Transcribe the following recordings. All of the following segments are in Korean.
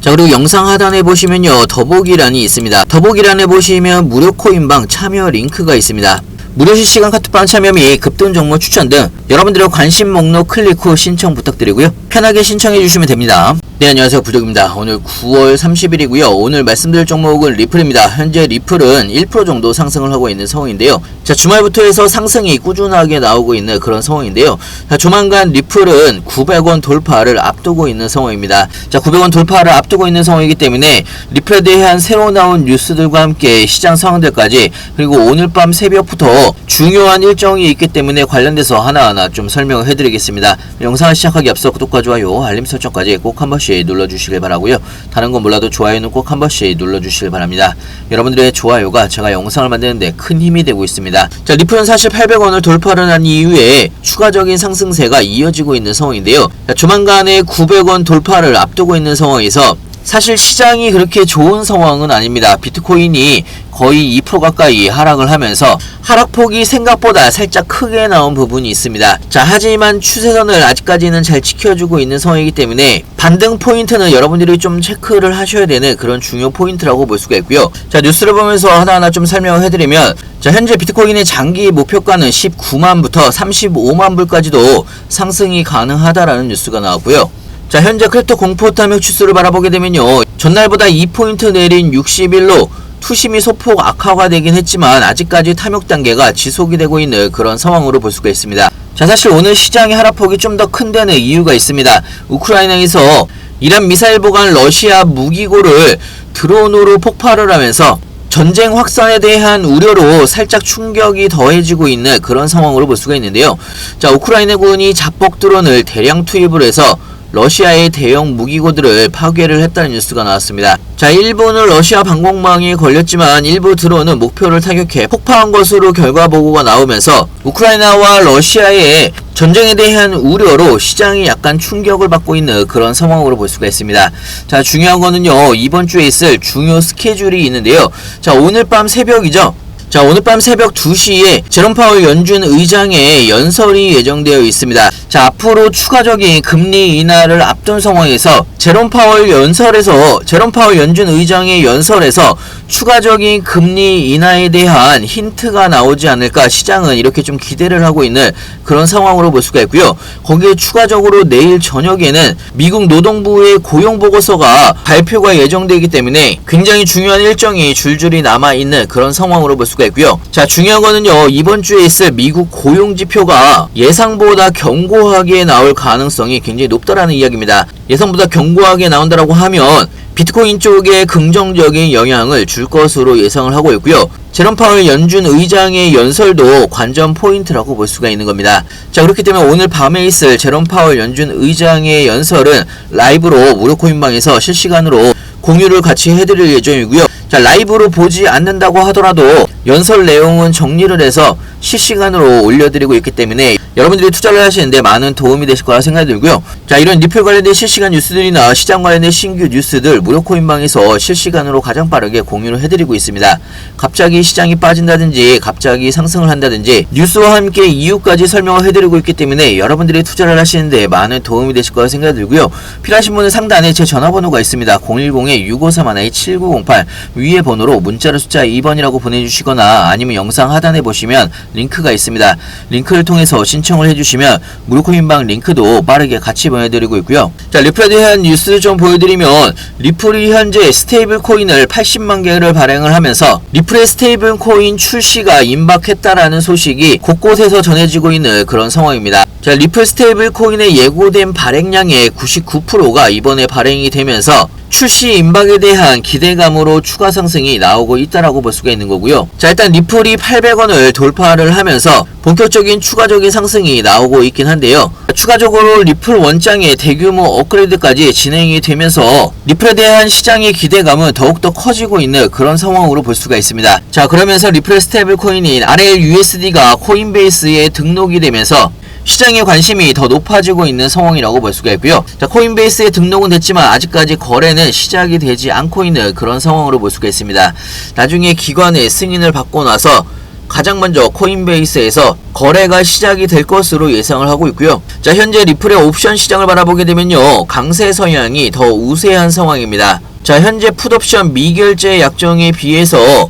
자, 그리고 영상 하단에 보시면요, 더보기란이 있습니다. 더보기란에 보시면 무료 코인방 참여 링크가 있습니다. 무료 실시간 카톡방 참여 및 급등 종목 추천 등 여러분들의 관심 목록 클릭 후 신청 부탁드리고요. 편하게 신청해 주시면 됩니다. 네, 안녕하세요, 부족입니다. 오늘 9월 30일이고요. 오늘 말씀드릴 종목은 리플입니다. 현재 리플은 1% 정도 상승을 하고 있는 상황인데요. 자, 주말부터 해서 상승이 꾸준하게 나오고 있는 그런 상황인데요. 자, 조만간 리플은 900원 돌파를 앞두고 있는 상황입니다. 자, 900원 돌파를 앞두고 있는 상황이기 때문에 리플에 대한 새로 나온 뉴스들과 함께 시장 상황들까지, 그리고 오늘 밤 새벽부터 중요한 일정이 있기 때문에 관련돼서 하나하나 좀 설명을 해드리겠습니다. 영상을 시작하기 앞서 구독과 좋아요, 알림 설정까지 꼭 한 번씩 눌러주시길 바라고요. 다른 건 몰라도 좋아요는 꼭 한 번씩 눌러주시길 바랍니다. 여러분들의 좋아요가 제가 영상을 만드는데 큰 힘이 되고 있습니다. 자, 리플은 사실 800원을 돌파를 한 이후에 추가적인 상승세가 이어지고 있는 상황인데요. 자, 조만간에 900원 돌파를 앞두고 있는 상황에서 사실 시장이 그렇게 좋은 상황은 아닙니다. 비트코인이 거의 2% 가까이 하락을 하면서 하락폭이 생각보다 살짝 크게 나온 부분이 있습니다. 자, 하지만 추세선을 아직까지는 잘 지켜주고 있는 상황이기 때문에 반등 포인트는 여러분들이 좀 체크를 하셔야 되는 그런 중요 포인트라고 볼 수가 있고요. 자, 뉴스를 보면서 하나하나 좀 설명을 해드리면, 자, 현재 비트코인의 장기 목표가는 19만부터 35만 불까지도 상승이 가능하다라는 뉴스가 나왔고요. 자, 현재 크립토 공포 탐욕 지수를 바라보게 되면요, 전날보다 2포인트 내린 60일로 투심이 소폭 악화가 되긴 했지만 아직까지 탐욕 단계가 지속이 되고 있는 그런 상황으로 볼 수가 있습니다. 자, 사실 오늘 시장의 하락폭이 좀 더 큰 데는 이유가 있습니다. 우크라이나에서 이란 미사일 보관 러시아 무기고를 드론으로 폭발을 하면서 전쟁 확산에 대한 우려로 살짝 충격이 더해지고 있는 그런 상황으로 볼 수가 있는데요. 자, 우크라이나군이 자폭 드론을 대량 투입을 해서 러시아의 대형 무기고들을 파괴를 했다는 뉴스가 나왔습니다. 자, 일부는 러시아 방공망에 걸렸지만 일부 드론은 목표를 타격해 폭파한 것으로 결과 보고가 나오면서 우크라이나와 러시아의 전쟁에 대한 우려로 시장이 약간 충격을 받고 있는 그런 상황으로 볼 수가 있습니다. 자, 중요한 거는요, 이번 주에 있을 중요 스케줄이 있는데요. 자, 오늘 밤 새벽이죠. 자, 오늘 밤 새벽 2시에 제롬 파월 연준 의장의 연설이 예정되어 있습니다. 자, 앞으로 추가적인 금리 인하를 앞둔 상황에서 제롬 파월 연준 의장의 연설에서 추가적인 금리 인하에 대한 힌트가 나오지 않을까 시장은 이렇게 좀 기대를 하고 있는 그런 상황으로 볼 수가 있고요. 거기에 추가적으로 내일 저녁에는 미국 노동부의 고용보고서가 발표가 예정되기 때문에 굉장히 중요한 일정이 줄줄이 남아있는 그런 상황으로 볼 수가 있고요. 자, 중요한 거는요, 이번 주에 있을 미국 고용지표가 예상보다 견고하게 나올 가능성이 굉장히 높다라는 이야기입니다. 예상보다 견고하게 나온다라고 하면 비트코인 쪽에 긍정적인 영향을 줄 것으로 예상을 하고 있고요. 제롬 파월 연준 의장의 연설도 관전 포인트라고 볼 수가 있는 겁니다. 자, 그렇기 때문에 오늘 밤에 있을 제롬 파월 연준 의장의 연설은 라이브로 무료 코인방에서 실시간으로 공유를 같이 해드릴 예정이고요. 자, 라이브로 보지 않는다고 하더라도 연설 내용은 정리를 해서 실시간으로 올려드리고 있기 때문에 여러분들이 투자를 하시는데 많은 도움이 되실 거라 생각이 들고요. 자, 이런 리플 관련된 실시간 뉴스들이나 시장 관련된 신규 뉴스들 무료 코인방에서 실시간으로 가장 빠르게 공유를 해드리고 있습니다. 갑자기 시장이 빠진다든지 갑자기 상승을 한다든지 뉴스와 함께 이유까지 설명을 해드리고 있기 때문에 여러분들이 투자를 하시는데 많은 도움이 되실 거라 생각이 들고요. 필요하신 분은 상단에 제 전화번호가 있습니다. 010-6531-7908 위에 번호로 문자로 숫자 2번이라고 보내주시거나 아니면 영상 하단에 보시면 링크가 있습니다. 링크를 통해서 신청을 해주시면 무료 코인방 링크도 빠르게 같이 보내드리고 있고요. 자, 리플에 대한 뉴스 좀 보여드리면, 리플이 현재 스테이블 코인을 80만 개를 발행을 하면서 리플의 스테이블 코인 출시가 임박했다라는 소식이 곳곳에서 전해지고 있는 그런 상황입니다. 자, 리플 스테이블 코인의 예고된 발행량의 99%가 이번에 발행이 되면서 출시 임박에 대한 기대감으로 추가 상승이 나오고 있다라고 볼 수가 있는 거고요. 자, 일단 리플이 800원을 돌파를 하면서 본격적인 추가적인 상승이 나오고 있긴 한데요. 추가적으로 리플 원장의 대규모 업그레이드까지 진행이 되면서 리플에 대한 시장의 기대감은 더욱더 커지고 있는 그런 상황으로 볼 수가 있습니다. 자, 그러면서 리플의 스테이블 코인인 RLUSD가 코인베이스에 등록이 되면서 시장의 관심이 더 높아지고 있는 상황이라고 볼 수가 있고요. 자, 코인베이스에 등록은 됐지만 아직까지 거래는 시작이 되지 않고 있는 그런 상황으로 볼 수가 있습니다. 나중에 기관의 승인을 받고 나서 가장 먼저 코인베이스에서 거래가 시작이 될 것으로 예상을 하고 있고요. 자, 현재 리플의 옵션 시장을 바라보게 되면요, 강세 성향이 더 우세한 상황입니다. 자, 현재 풋옵션 미결제 약정에 비해서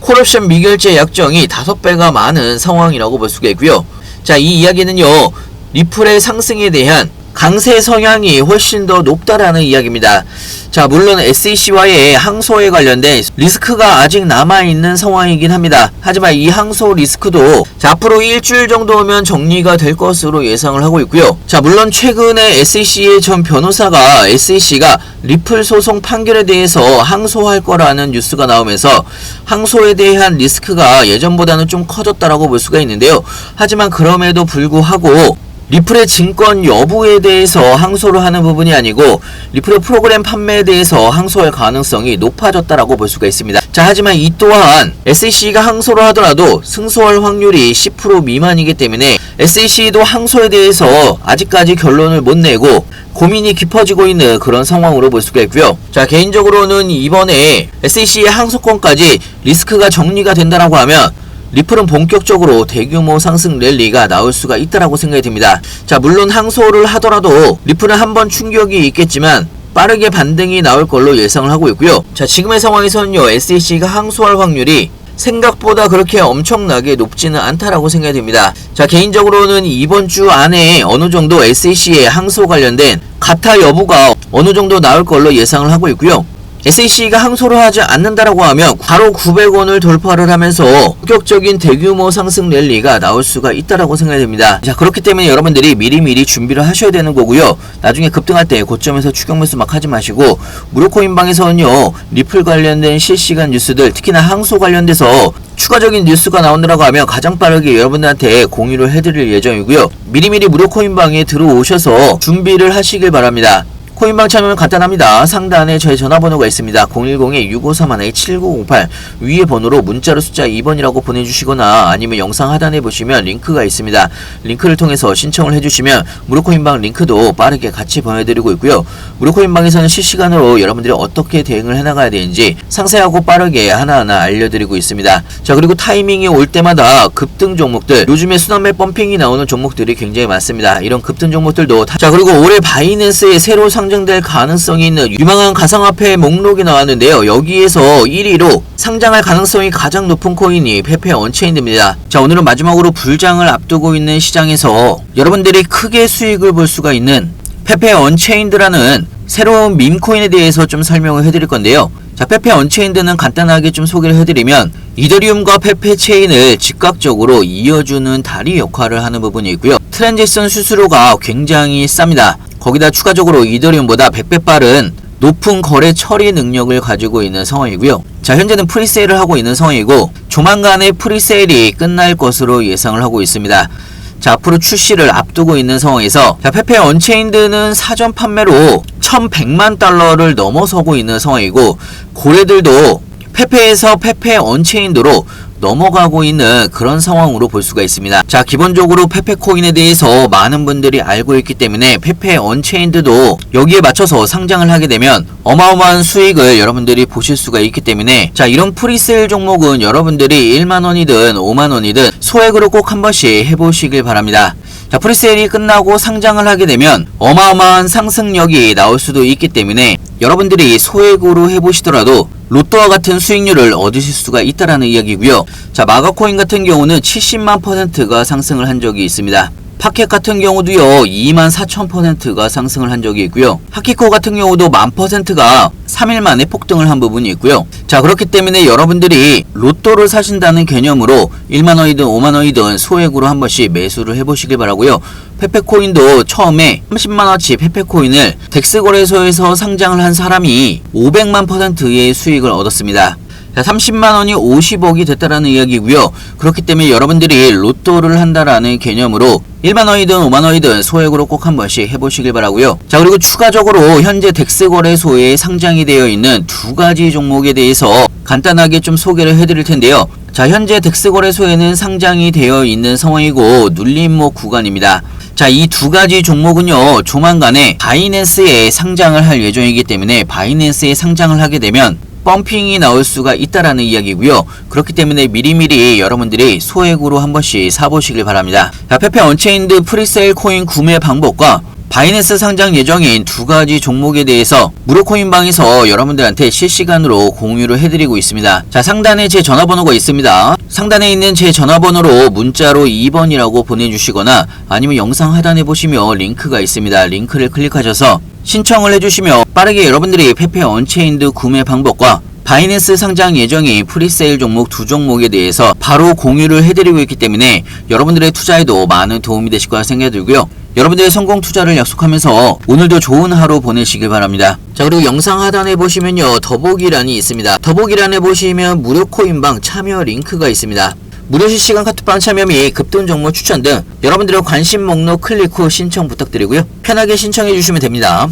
콜옵션 미결제 약정이 5배가 많은 상황이라고 볼 수가 있고요. 자, 이 이야기는요, 리플의 상승에 대한 강세 성향이 훨씬 더 높다라는 이야기입니다. 자, 물론 SEC와의 항소에 관련된 리스크가 아직 남아있는 상황이긴 합니다. 하지만 이 항소 리스크도 자, 앞으로 일주일 정도면 정리가 될 것으로 예상을 하고 있고요. 자, 물론 최근에 SEC의 전 변호사가 SEC가 리플 소송 판결에 대해서 항소할 거라는 뉴스가 나오면서 항소에 대한 리스크가 예전보다는 좀 커졌다라고 볼 수가 있는데요. 하지만 그럼에도 불구하고 리플의 증권 여부에 대해서 항소를 하는 부분이 아니고 리플의 프로그램 판매에 대해서 항소할 가능성이 높아졌다라고 볼 수가 있습니다. 자, 하지만 이 또한 SEC가 항소를 하더라도 승소할 확률이 10% 미만이기 때문에 SEC도 항소에 대해서 아직까지 결론을 못 내고 고민이 깊어지고 있는 그런 상황으로 볼 수가 있고요. 자, 개인적으로는 이번에 SEC의 항소권까지 리스크가 정리가 된다라고 하면 리플은 본격적으로 대규모 상승 랠리가 나올 수가 있다라고 생각이 듭니다. 자, 물론 항소를 하더라도 리플은 한번 충격이 있겠지만 빠르게 반등이 나올 걸로 예상을 하고 있고요. 자, 지금의 상황에서는요, SEC가 항소할 확률이 생각보다 그렇게 엄청나게 높지는 않다라고 생각이 듭니다. 자, 개인적으로는 이번 주 안에 어느 정도 SEC의 항소 관련된 가타 여부가 어느 정도 나올 걸로 예상을 하고 있고요. SEC가 항소를 하지 않는다라고 하면 바로 900원을 돌파를 하면서 본격적인 대규모 상승 랠리가 나올 수가 있다라고 생각이 됩니다. 자, 그렇기 때문에 여러분들이 미리미리 준비를 하셔야 되는 거고요. 나중에 급등할 때 고점에서 추격 매수 막 하지 마시고, 무료코인방에서는요, 리플 관련된 실시간 뉴스들, 특히나 항소 관련돼서 추가적인 뉴스가 나온다라고 하면 가장 빠르게 여러분들한테 공유를 해드릴 예정이고요. 미리미리 무료코인방에 들어오셔서 준비를 하시길 바랍니다. 코인방 참여는 간단합니다. 상단에 저희 전화번호가 있습니다. 010-6531-7908 위에 번호로 문자로 숫자 2번이라고 보내주시거나 아니면 영상 하단에 보시면 링크가 있습니다. 링크를 통해서 신청을 해주시면 무료코인방 링크도 빠르게 같이 보내드리고 있고요. 무료코인방에서는 실시간으로 여러분들이 어떻게 대응을 해나가야 되는지 상세하고 빠르게 하나하나 알려드리고 있습니다. 자, 그리고 타이밍이 올 때마다 급등 종목들, 요즘에 순환매 펌핑이 나오는 종목들이 굉장히 많습니다. 이런 급등 종목들도 자, 그리고 올해 바이낸스에 새로 상장될 가능성이 있는 유망한 가상화폐 목록이 나왔는데요. 여기에서 1위로 상장할 가능성이 가장 높은 코인이 페페 언체인드입니다. 자, 오늘은 마지막으로 불장을 앞두고 있는 시장에서 여러분들이 크게 수익을 볼 수가 있는 페페 언체인드라는 새로운 밈코인에 대해서 좀 설명을 해드릴 건데요. 자, 페페 언체인드는 간단하게 좀 소개를 해드리면 이더리움과 페페 체인을 즉각적으로 이어주는 다리 역할을 하는 부분이 있고요. 트랜잭션 수수료가 굉장히 쌉니다. 거기다 추가적으로 이더리움보다 100배 빠른 높은 거래 처리 능력을 가지고 있는 상황이고요. 자, 현재는 프리세일을 하고 있는 상황이고 조만간에 프리세일이 끝날 것으로 예상을 하고 있습니다. 자, 앞으로 출시를 앞두고 있는 상황에서 자, 페페 언체인드는 사전 판매로 1100만 달러를 넘어서고 있는 상황이고 고래들도 페페에서 페페 언체인드로 넘어가고 있는 그런 상황으로 볼 수가 있습니다. 자, 기본적으로 페페코인에 대해서 많은 분들이 알고 있기 때문에 페페 언체인드도 여기에 맞춰서 상장을 하게 되면 어마어마한 수익을 여러분들이 보실 수가 있기 때문에 자, 이런 프리세일 종목은 여러분들이 1만원이든 5만원이든 소액으로 꼭 한 번씩 해보시길 바랍니다. 자, 프리세일이 끝나고 상장을 하게 되면 어마어마한 상승력이 나올 수도 있기 때문에 여러분들이 소액으로 해보시더라도 로또와 같은 수익률을 얻으실 수가 있다라는 이야기고요. 자, 마가코인 같은 경우는 70만 %가 상승을 한 적이 있습니다. 파켓 같은 경우도요 24,000%가 상승을 한 적이 있고요. 하키코 같은 경우도 10,000%가 3일 만에 폭등을 한 부분이 있고요. 자, 그렇기 때문에 여러분들이 로또를 사신다는 개념으로 1만원이든 5만원이든 소액으로 한 번씩 매수를 해보시길 바라고요. 페페코인도 처음에 30만원치 페페코인을 덱스 거래소에서 상장을 한 사람이 500만 %의 수익을 얻었습니다. 자, 30만원이 50억이 됐다라는 이야기고요. 그렇기 때문에 여러분들이 로또를 한다라는 개념으로 1만원이든 5만원이든 소액으로 꼭 한 번씩 해보시길 바라고요. 자, 그리고 추가적으로 현재 덱스 거래소에 상장이 되어 있는 두 가지 종목에 대해서 간단하게 좀 소개를 해드릴 텐데요. 자, 현재 덱스 거래소에는 상장이 되어 있는 상황이고 눌림목 구간입니다. 자, 이 두 가지 종목은요 조만간에 바이낸스에 상장을 할 예정이기 때문에 바이낸스에 상장을 하게 되면 펌핑이 나올 수가 있다라는 이야기고요. 그렇기 때문에 미리미리 여러분들이 소액으로 한 번씩 사보시길 바랍니다. 자, 페페 언체인드 프리세일 코인 구매 방법과 바이낸스 상장 예정인 두 가지 종목에 대해서 무료 코인방에서 여러분들한테 실시간으로 공유를 해드리고 있습니다. 자, 상단에 제 전화번호가 있습니다. 상단에 있는 제 전화번호로 문자로 2번이라고 보내주시거나 아니면 영상 하단에 보시면 링크가 있습니다. 링크를 클릭하셔서 신청을 해주시면 빠르게 여러분들이 페페 언체인드 구매 방법과 바이낸스 상장 예정인 프리세일 종목 두 종목에 대해서 바로 공유를 해드리고 있기 때문에 여러분들의 투자에도 많은 도움이 되실 거라 생각이 들고요. 여러분들의 성공 투자를 약속하면서 오늘도 좋은 하루 보내시길 바랍니다. 자, 그리고 영상 하단에 보시면요, 더보기란이 있습니다. 더보기란에 보시면 무료 코인방 참여 링크가 있습니다. 무료 실시간 카톡방 참여 및 급등 종목 추천 등 여러분들의 관심 목록 클릭 후 신청 부탁드리고요. 편하게 신청해 주시면 됩니다.